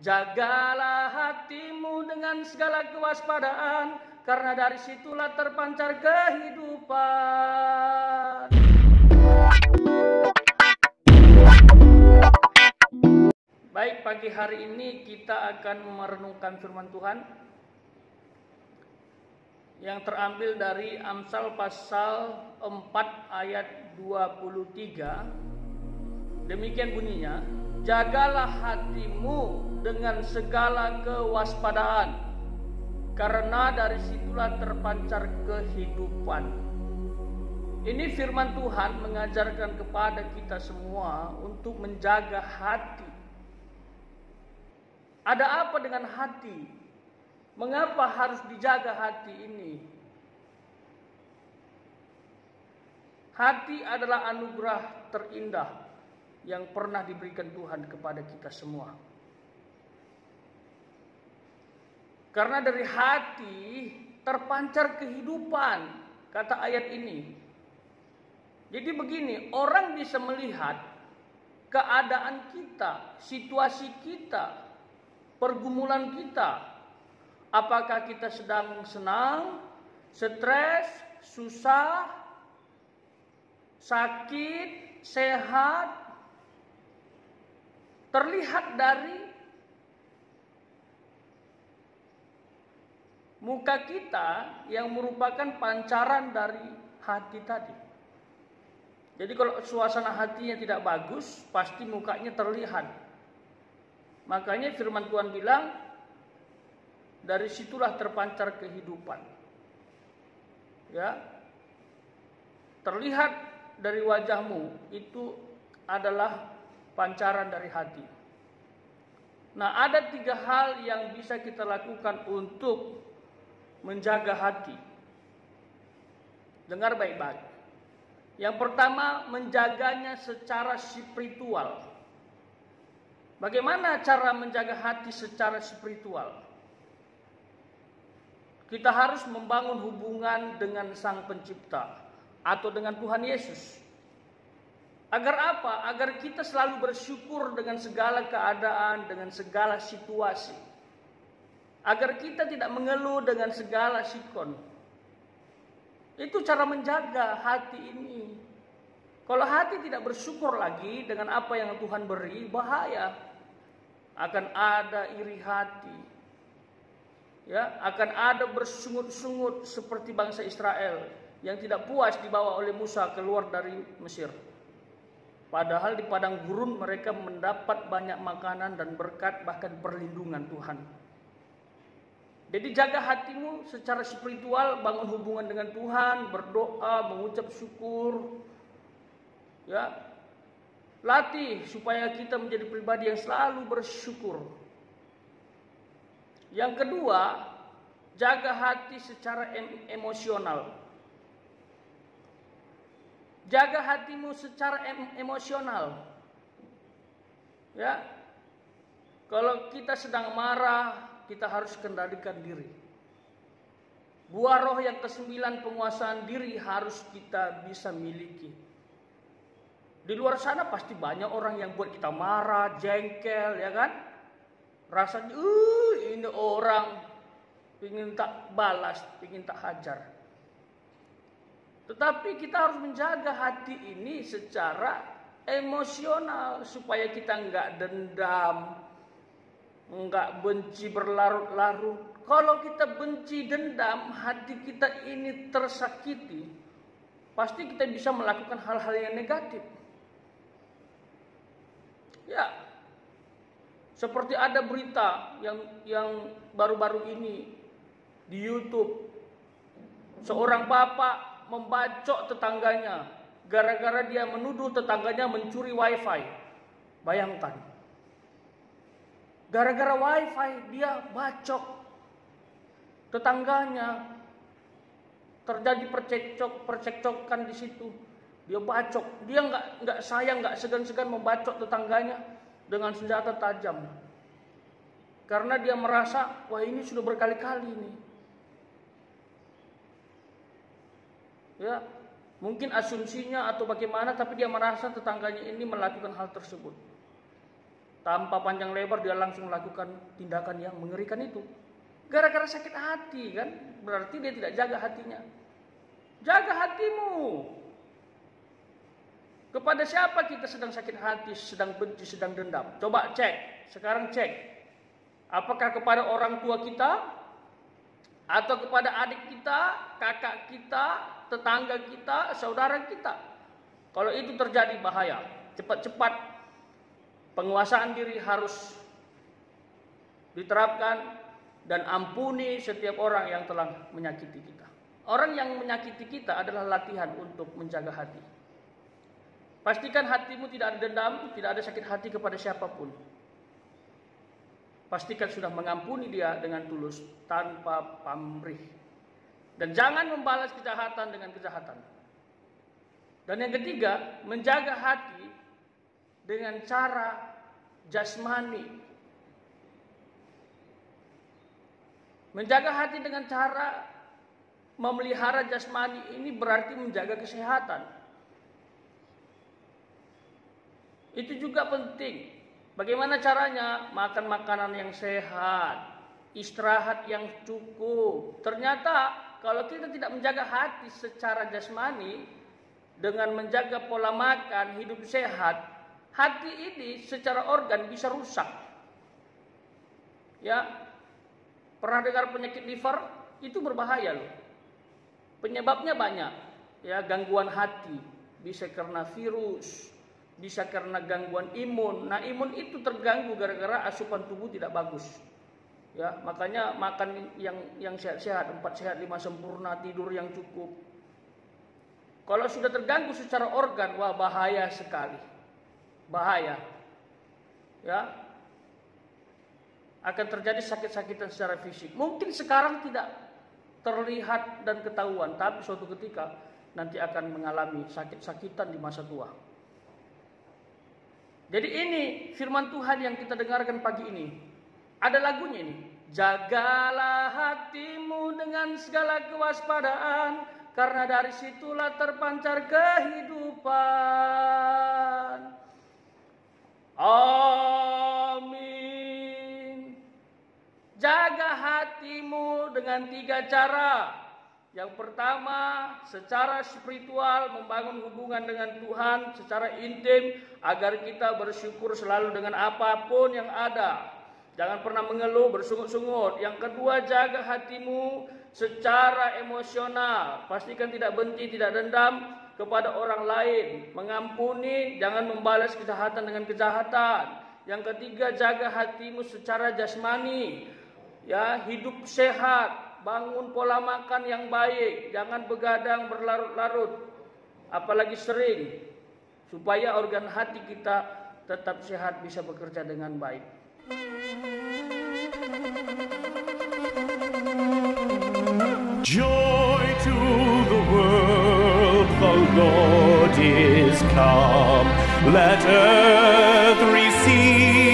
Jagalah hatimu dengan segala kewaspadaan, karena dari situlah terpancar kehidupan. Baik, pagi hari ini kita akan merenungkan firman Tuhan yang terambil dari Amsal pasal 4 ayat 23. Demikian bunyinya, jagalah hatimu dengan segala kewaspadaan, karena dari situlah terpancar kehidupan. Ini firman Tuhan mengajarkan kepada kita semua untuk menjaga hati. Ada apa dengan hati? Mengapa harus dijaga hati ini? Hati adalah anugerah terindah yang pernah diberikan Tuhan kepada kita semua. Karena dari hati terpancar kehidupan, kata ayat ini. Jadi begini, orang bisa melihat keadaan kita, situasi kita, pergumulan kita. Apakah kita sedang senang, stres, susah, sakit, sehat. Terlihat dari muka kita yang merupakan pancaran dari hati tadi. Jadi kalau suasana hatinya tidak bagus, pasti mukanya terlihat. Makanya firman Tuhan bilang, dari situlah terpancar kehidupan. Ya. Terlihat dari wajahmu itu adalah pancaran dari hati. Nah, ada 3 hal yang bisa kita lakukan untuk menjaga hati. Dengar baik-baik. Yang pertama, menjaganya secara spiritual. Bagaimana cara menjaga hati secara spiritual? Kita harus membangun hubungan dengan Sang Pencipta atau dengan Tuhan Yesus. Agar apa? Agar kita selalu bersyukur dengan segala keadaan, dengan segala situasi. Agar kita tidak mengeluh dengan segala sikon. Itu cara menjaga hati ini. Kalau hati tidak bersyukur lagi dengan apa yang Tuhan beri, bahaya. Akan ada iri hati, ya, akan ada bersungut-sungut seperti bangsa Israel yang tidak puas dibawa oleh Musa keluar dari Mesir. Padahal di padang gurun mereka mendapat banyak makanan dan berkat, bahkan perlindungan Tuhan. Jadi jaga hatimu secara spiritual, bangun hubungan dengan Tuhan, berdoa, mengucap syukur, ya. Latih supaya kita menjadi pribadi yang selalu bersyukur. Yang kedua, jaga hati secara emosional. Jaga hatimu secara emosional. Ya. Kalau kita sedang marah, kita harus kendalikan diri. Buah roh yang ke-9, penguasaan diri, harus kita bisa miliki. Di luar sana pasti banyak orang yang buat kita marah, jengkel, ya kan? Rasanya, ini orang ingin tak balas, ingin tak hajar. Tetapi kita harus menjaga hati ini secara emosional supaya kita enggak dendam, enggak benci berlarut-larut. Kalau kita benci, dendam, hati kita ini tersakiti, pasti kita bisa melakukan hal-hal yang negatif. Ya, seperti ada berita yang baru-baru ini di YouTube, seorang bapak membacok tetangganya gara-gara dia menuduh tetangganya mencuri wifi. Bayangkan, gara-gara wifi dia bacok tetangganya, terjadi percekcokan di situ. Dia bacok, dia nggak sayang, nggak segan-segan membacok tetangganya dengan senjata tajam. Karena dia merasa, wah ini sudah berkali-kali nih. Ya, Mungkin asumsinya atau bagaimana, tapi dia merasa tetangganya ini melakukan hal tersebut. Tanpa panjang lebar dia langsung melakukan tindakan yang mengerikan itu. Gara-gara sakit hati kan, berarti dia tidak jaga hatinya. Jaga hatimu. Kepada siapa kita sedang sakit hati, sedang benci, sedang dendam? Coba cek, sekarang cek. Apakah kepada orang tua kita, atau kepada adik kita, kakak kita, tetangga kita, saudara kita? Kalau itu terjadi bahaya. Cepat-cepat penguasaan diri harus diterapkan dan ampuni setiap orang yang telah menyakiti kita. Orang yang menyakiti kita adalah latihan untuk menjaga hati. Pastikan hatimu tidak ada dendam, tidak ada sakit hati kepada siapapun. Pastikan sudah mengampuni dia dengan tulus, tanpa pamrih. Dan jangan membalas kejahatan dengan kejahatan. Dan yang ketiga, menjaga hati dengan cara jasmani. Menjaga hati dengan cara memelihara jasmani ini berarti menjaga kesehatan. Itu juga penting. Bagaimana caranya? Makan makanan yang sehat, istirahat yang cukup. Ternyata kalau kita tidak menjaga hati secara jasmani dengan menjaga pola makan, hidup sehat, hati ini secara organ bisa rusak. Ya, pernah dengar penyakit liver? Itu berbahaya loh. Penyebabnya banyak. Ya, gangguan hati, bisa karena virus, bisa karena gangguan imun. Nah, imun itu terganggu gara-gara asupan tubuh tidak bagus. Ya, makanya makan yang sehat-sehat, 4 sehat 5 sempurna, tidur yang cukup. Kalau sudah terganggu secara organ, wah bahaya sekali. Bahaya. Ya. Akan terjadi sakit-sakitan secara fisik. Mungkin sekarang tidak terlihat dan ketahuan, tapi suatu ketika nanti akan mengalami sakit-sakitan di masa tua. Jadi ini firman Tuhan yang kita dengarkan pagi ini. Ada lagunya ini. Jagalah hatimu dengan segala kewaspadaan, karena dari situlah terpancar kehidupan. Amin. Jaga hatimu dengan 3 cara. Yang pertama, secara spiritual, membangun hubungan dengan Tuhan secara intim agar kita bersyukur selalu dengan apapun yang ada. Jangan pernah mengeluh, bersungut-sungut. Yang kedua, jaga hatimu secara emosional. Pastikan tidak benci, tidak dendam kepada orang lain. Mengampuni, jangan membalas kejahatan dengan kejahatan. Yang ketiga, jaga hatimu secara jasmani. Ya, hidup sehat, bangun pola makan yang baik, jangan begadang berlarut-larut, apalagi sering, supaya organ hati kita tetap sehat, bisa bekerja dengan baik. Joy to the world, the Lord is come. Let earth receive